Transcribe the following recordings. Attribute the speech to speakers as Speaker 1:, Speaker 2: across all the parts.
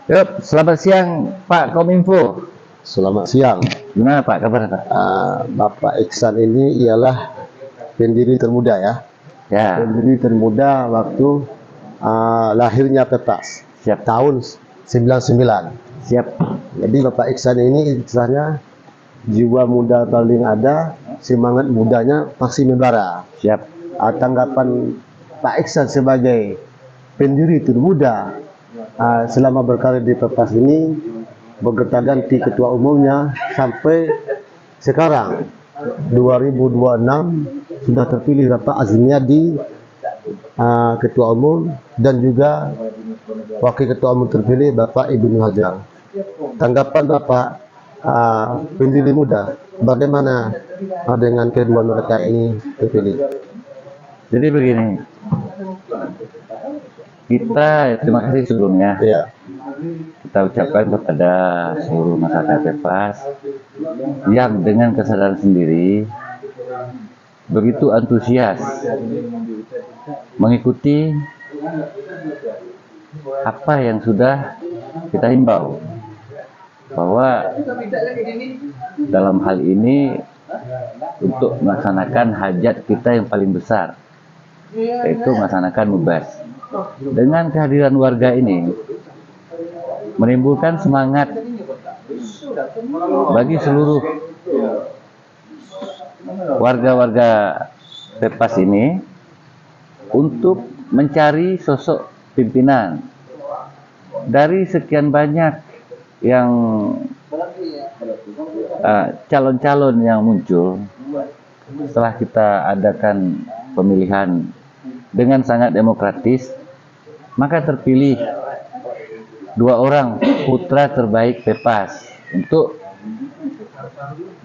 Speaker 1: Yuk, selamat siang Pak Kominfo.
Speaker 2: Selamat siang.
Speaker 1: Gimana Pak kabar Pak?
Speaker 2: Bapak Iksan ini ialah pendiri termuda ya.
Speaker 1: Ya,
Speaker 2: Pendiri termuda waktu lahirnya Pepas
Speaker 1: siap,
Speaker 2: tahun 99.
Speaker 1: siap.
Speaker 2: Jadi Bapak Iksan ini istilahnya jiwa muda paling ada, semangat mudanya masih membara.
Speaker 1: Siap.
Speaker 2: Tanggapan Pak Iksan sebagai pendiri termuda selama berkarir di Pepas ini begerta ganti ketua umumnya sampai sekarang 2026 sudah terpilih Bapak Azmiadi ketua umum dan juga wakil ketua umum terpilih Bapak Ibnu Hajar. Tanggapan Bapak pendiri muda bagaimana dengan kedua mereka ini terpilih?
Speaker 1: Jadi begini, kita terima kasih sebelumnya.
Speaker 2: Ya.
Speaker 1: Kita ucapkan kepada seluruh masyarakat Pepas yang dengan kesadaran sendiri begitu antusias mengikuti apa yang sudah kita himbau, bahwa dalam hal ini untuk melaksanakan hajat kita yang paling besar, yaitu melaksanakan mubas. Dengan kehadiran warga ini menimbulkan semangat bagi seluruh warga-warga Pepas ini untuk mencari sosok pimpinan. Dari sekian banyak yang calon-calon yang muncul setelah kita adakan pemilihan dengan sangat demokratis, maka terpilih 2 orang putra terbaik Pepas untuk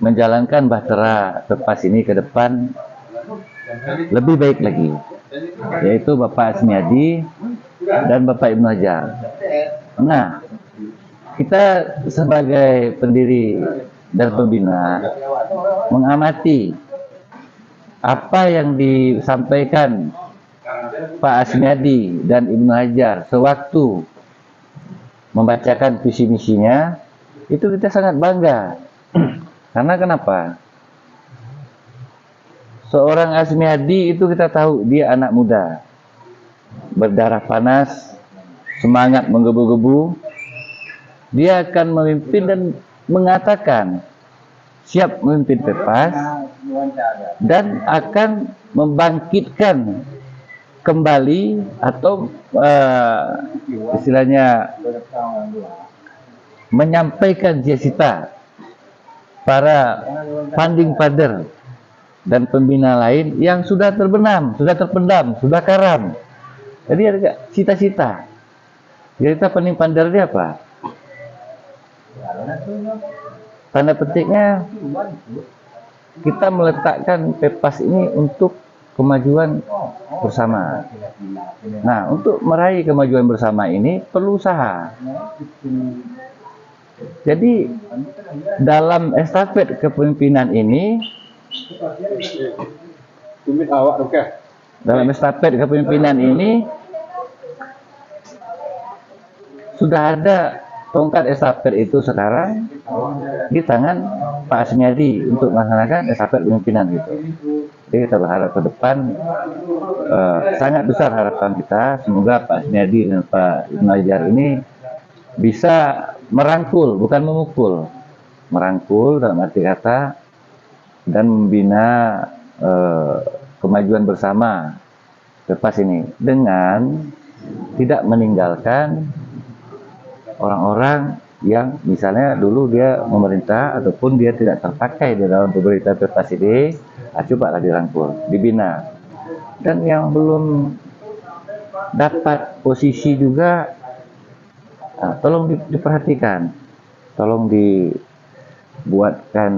Speaker 1: menjalankan bahtera Pepas ini ke depan lebih baik lagi, yaitu Bapak Azmiadi dan Bapak Ibnu Hajar. Nah, kita sebagai pendiri dan pembina mengamati apa yang disampaikan Pak Azmiadi dan Ibnu Hajar sewaktu membacakan visi misinya, itu kita sangat bangga. Karena kenapa? Seorang Azmiadi itu kita tahu dia anak muda, berdarah panas, semangat menggebu-gebu. Dia akan memimpin dan mengatakan siap memimpin Pepas dan akan membangkitkan kembali atau istilahnya menyampaikan cita-cita para founding father dan pembina lain yang sudah terbenam, sudah terpendam, sudah karam. Jadi ada cita-cita. Cita founding father ini apa? Tanda petiknya kita meletakkan Pepas ini untuk kemajuan bersama. Nah, untuk meraih kemajuan bersama ini perlu usaha. Jadi dalam estafet kepemimpinan ini, sudah ada tongkat estafet itu sekarang di tangan Pak Azmiadi untuk melaksanakan estafet kepemimpinan gitu. Jadi kita berharap ke depan sangat besar harapan kita, semoga Pak Azmiadi dan Pak Ibnu Hajar ini bisa merangkul, bukan memukul, merangkul dalam arti kata dan membina kemajuan bersama Pepas ini dengan tidak meninggalkan orang-orang yang misalnya dulu dia memerintah ataupun dia tidak terpakai di dalam pemerintah Pepas ini, cobalah dirangkul, dibina. Dan yang belum dapat posisi juga, tolong diperhatikan, tolong dibuatkan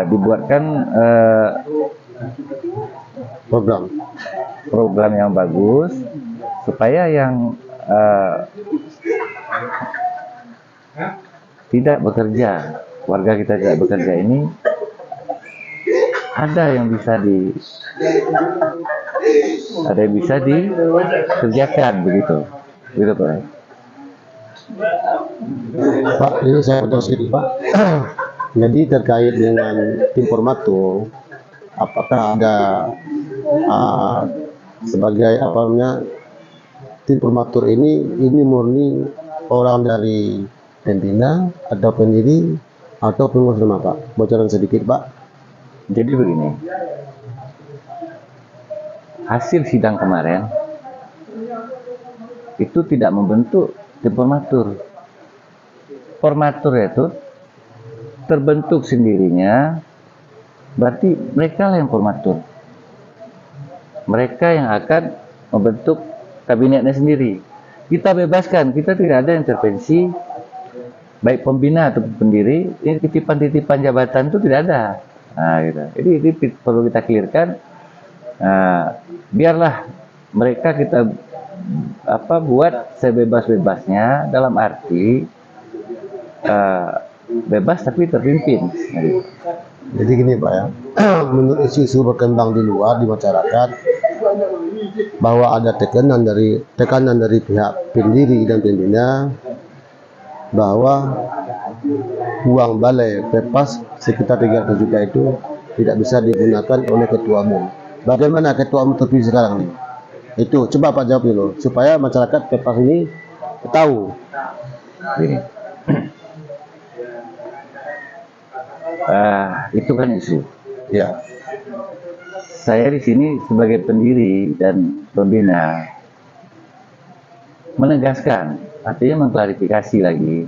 Speaker 1: dibuatkan program yang bagus supaya yang tidak bekerja, warga kita tidak bekerja ini ada yang bisa ada yang bisa dikerjakan begitu, begitu Pak.
Speaker 2: Pak, ini saya potong sedikit Pak. Jadi terkait dengan tim formatur, apakah ada sebagai apa namanya tim formatur ini murni orang dari pembina atau pendiri atau pengurus rumah Pak? Bocoran sedikit Pak.
Speaker 1: Jadi begini, hasil sidang kemarin itu tidak membentuk tim formatur. Formatur itu terbentuk sendirinya, berarti mereka lah yang formatur. Mereka yang akan membentuk kabinetnya sendiri. Kita bebaskan, kita tidak ada intervensi, baik pembina atau pendiri. Ini titipan-titipan jabatan itu tidak ada. Nah, gitu. Ini perlu kita clearkan. Biarlah mereka kita buat sebebas-bebasnya, dalam arti bebas tapi terpimpin.
Speaker 2: Jadi gini Pak ya, menurut isu-isu berkembang di luar di masyarakat bahwa ada tekanan dari pihak pendiri dan pembina bahwa uang balai PEPAS sekitar 300 juta itu tidak bisa digunakan oleh ketua umum. Bagaimana ketua umum terpilih sekarang nih? Itu coba Pak jawab dulu supaya masyarakat PEPAS ini tahu.
Speaker 1: Ini. Itu kan isu.
Speaker 2: Ya.
Speaker 1: Saya di sini sebagai pendiri dan pembina menegaskan, artinya mengklarifikasi lagi,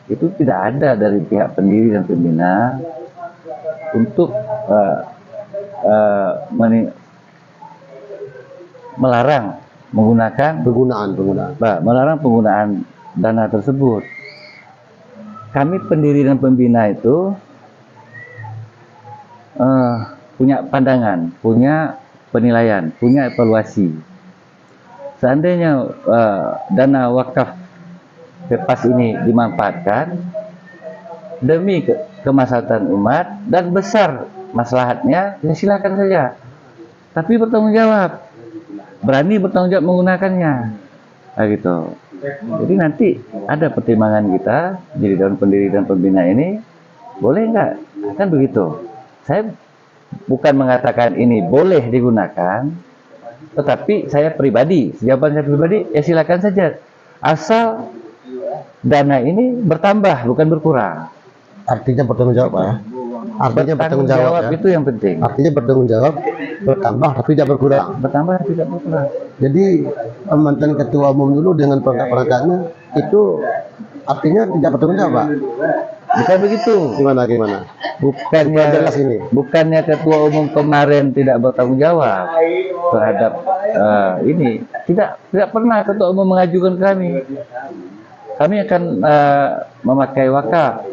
Speaker 1: itu tidak ada dari pihak pendiri dan pembina untuk melarang melarang penggunaan dana tersebut. Kami pendiri dan pembina itu punya pandangan, punya penilaian, punya evaluasi. Seandainya dana wakaf PEPAS ini dimanfaatkan demi kemaslahatan umat dan besar maslahatnya, ya silakan saja. Tapi bertanggung jawab, berani bertanggung jawab menggunakannya. Nah, gitu. Jadi nanti ada pertimbangan kita jadi daun pendiri dan pembina ini, boleh nggak? Kan begitu. Saya bukan mengatakan ini boleh digunakan, tetapi saya pribadi, jawaban saya pribadi, ya silakan saja, asal dana ini bertambah bukan berkurang.
Speaker 2: Artinya bertanggung jawab Pak ya. Artinya bertanggung jawab ya.
Speaker 1: Itu yang penting.
Speaker 2: Artinya bertanggung jawab, bertambah tapi tidak berkurang.
Speaker 1: Bertambah tidak berkurang.
Speaker 2: Jadi mantan ketua umum dulu dengan perangkat-perangkatnya itu artinya tidak bertanggung jawab Pak.
Speaker 1: Bukan begitu.
Speaker 2: Gimana?
Speaker 1: Bukannya ketua umum kemarin tidak bertanggung jawab terhadap ini. Tidak pernah ketua umum mengajukan kami. Kami akan memakai wakaf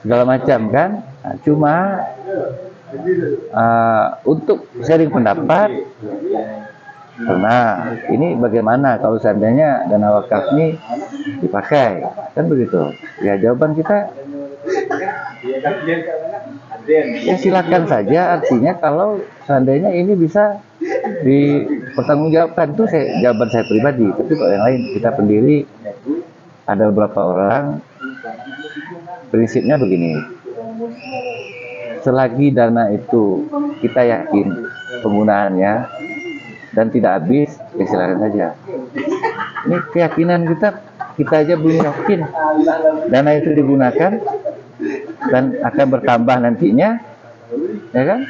Speaker 1: segala macam kan. Nah, cuma untuk sharing pendapat, karena ini bagaimana kalau seandainya dana wakaf ini dipakai, kan begitu. Ya jawaban kita, ya silakan saja. Artinya kalau seandainya ini bisa dipertanggungjawabkan, itu jawaban saya pribadi. Tapi kalau yang lain, kita pendiri ada beberapa orang, prinsipnya begini, selagi dana itu kita yakin penggunaannya dan tidak habis, ya silakan saja. Ini keyakinan kita aja belum yakin dana itu digunakan dan akan bertambah nantinya, ya kan?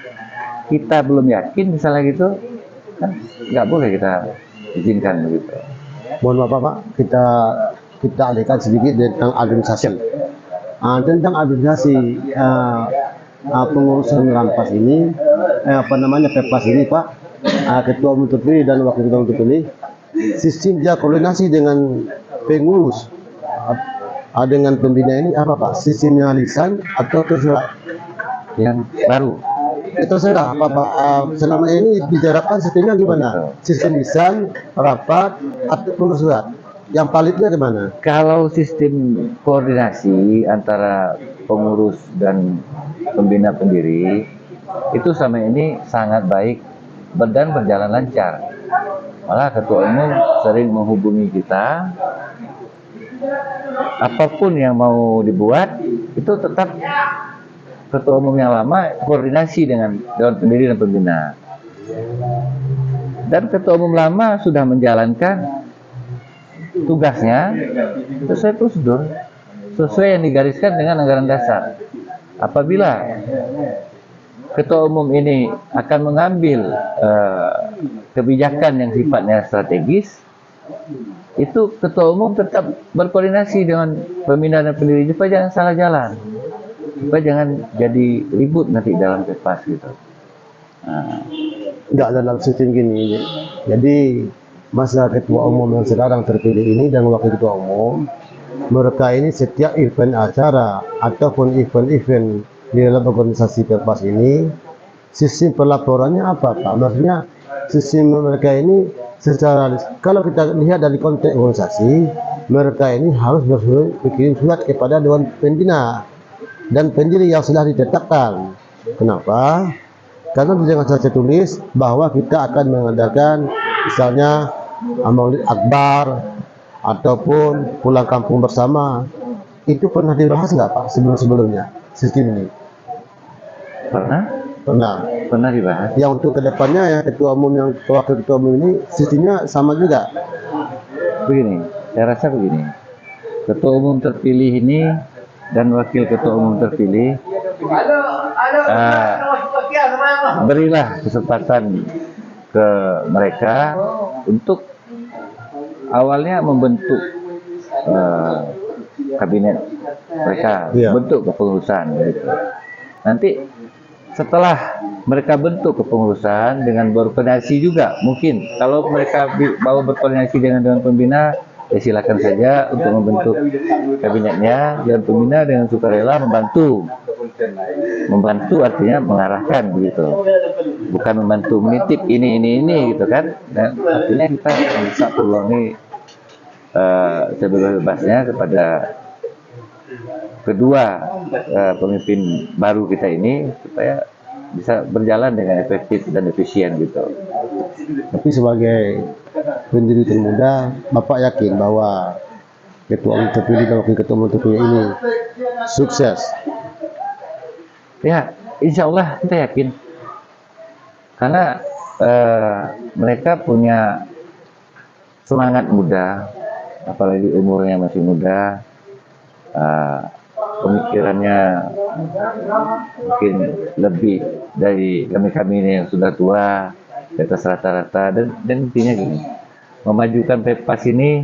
Speaker 1: Kita belum yakin misalnya gitu, kan nggak boleh kita izinkan begitu.
Speaker 2: Mohon maaf Pak, kita alihkan sedikit tentang administrasi. Tentang administrasi pengurusan rampas ini, PEPAS ini Pak, ketua umum terpilih dan wakil ketua umum terpilih, sistem dia koordinasi dengan pengurus dengan pembina ini apa Pak? Sistemnya lisan atau tersurat?
Speaker 1: Yang baru
Speaker 2: Terserah apa Pak, selama ini diterapkan sistemnya gimana? Sistem lisan, rapat, atau tersurat? Yang validnya di mana?
Speaker 1: Kalau sistem koordinasi antara pengurus dan pembina pendiri itu selama ini sangat baik dan berjalan lancar. Malah ketua umum sering menghubungi kita, apapun yang mau dibuat itu tetap ketua umum yang lama koordinasi dengan dewan pendiri dan pembina. Dan ketua umum lama sudah menjalankan tugasnya sesuai prosedur, sesuai yang digariskan dengan anggaran dasar. Apabila ketua umum ini akan mengambil kebijakan yang sifatnya strategis, itu ketua umum tetap berkoordinasi dengan pembina dan pendiri supaya jangan salah jalan, supaya jangan jadi ribut nanti dalam Pepas gitu.
Speaker 2: Enggak dalam sistem gini. Jadi masa ketua umum yang sekarang terpilih ini dan wakil ketua umum, mereka ini setiap event acara ataupun event-event di dalam organisasi Pepas ini, sistem pelaporannya apa Pak? Maksudnya sistem mereka ini secara, kalau kita lihat dari konteks organisasi, mereka ini harus berkirim surat kepada dewan pembina dan pendiri yang sudah ditetapkan. Kenapa? Karena dengan saya tulis bahwa kita akan mengadakan misalnya Maulid Akbar ataupun pulang kampung bersama. Itu pernah dibahas nggak Pak sebelum-sebelumnya sistem ini? Pernah
Speaker 1: Dibahas.
Speaker 2: Yang untuk kedepannya ya ketua umum yang wakil ketua umum ini sistemnya sama juga.
Speaker 1: Begini, saya rasa begini, ketua umum terpilih ini dan wakil ketua umum terpilih, berilah kesempatan ke mereka untuk awalnya membentuk kabinet mereka, bentuk kepengurusan gitu. Nanti setelah mereka bentuk kepengurusan dengan berkoordinasi juga, mungkin kalau mereka mau berkoordinasi dengan dewan pembina, ya silakan saja untuk membentuk kabinetnya. Dewan pembina dengan sukarela membantu artinya mengarahkan begitu, bukan membantu menitip ini gitu kan. Dan artinya kita bisa peluang ini sebebas-bebasnya kepada kedua pemimpin baru kita ini supaya bisa berjalan dengan efektif dan efisien gitu.
Speaker 2: Tapi sebagai pendiri termuda, Bapak yakin bahwa ketua umum terpilih dan wakil ketua umum terpilih ini sukses?
Speaker 1: Ya, insya Allah kita yakin. Karena mereka punya semangat muda, apalagi umurnya masih muda, pemikirannya mungkin lebih dari kami ini yang sudah tua, di atas rata-rata, dan intinya gini, memajukan Pepas ini